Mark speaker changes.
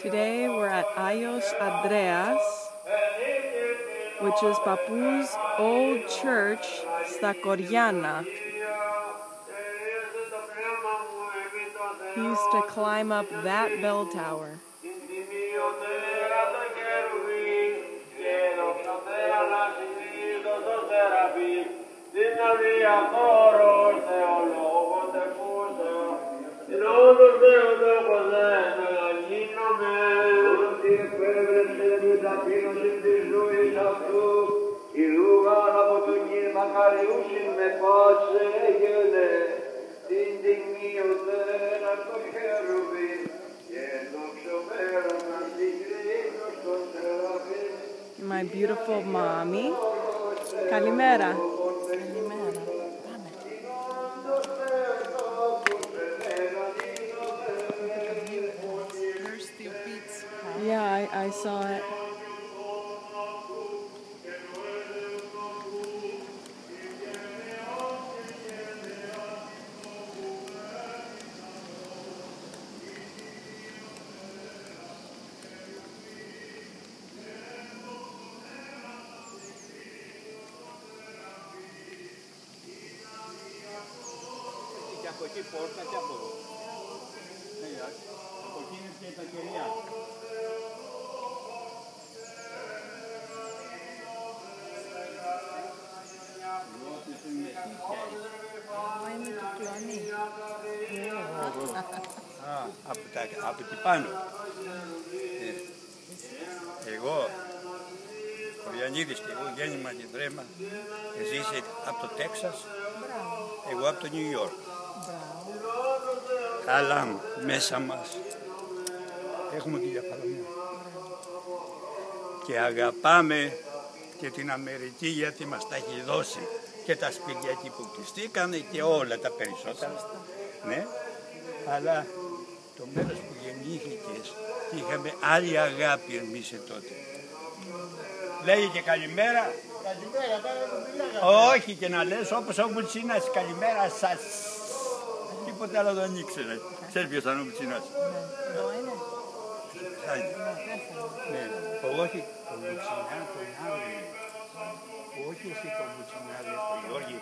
Speaker 1: Today we're at Ayos Andreas, which is Papu's old church, στα Κοριάννα. He used to climb up that bell tower. My beautiful mommy. Kalimera.
Speaker 2: Kalimera. Πάμε. Thirsty beats.
Speaker 1: Yeah, I saw it.
Speaker 3: Από εκεί πόρτα και από εδώ. Από εκεί είναι και τα κεριά.
Speaker 2: Είναι το κλονί.
Speaker 3: Από εκεί πάνω. Εγώ, Κοριανίδης και εγώ, γέννημα και βρέμα, εσύ είσαι από το Τέξας, εγώ από το Νιου Ιόρκ. Αλλά μέσα μας έχουμε τη διαφορά και αγαπάμε και την Αμερική γιατί μας τα έχει δώσει και τα σπίτια εκεί που κτιστήκανε και όλα τα περισσότερα. Ναι, αλλά το μέρος που γεννήθηκες είχαμε άλλη αγάπη εμείς τότε. Λέγε και καλημέρα. Καλημέρα, όχι και να λες όπως ο Μουτσίνας, καλημέρα σας. Τίποτε άλλο δεν ήξερε. Ξέρεις ποιος ήταν ο Μουτσίνας?
Speaker 2: Εδώ είναι.
Speaker 3: Ναι, όχι το Μουτσινά, τον άλλο. Όχι εσύ το Μουτσινά, το Γιώργη.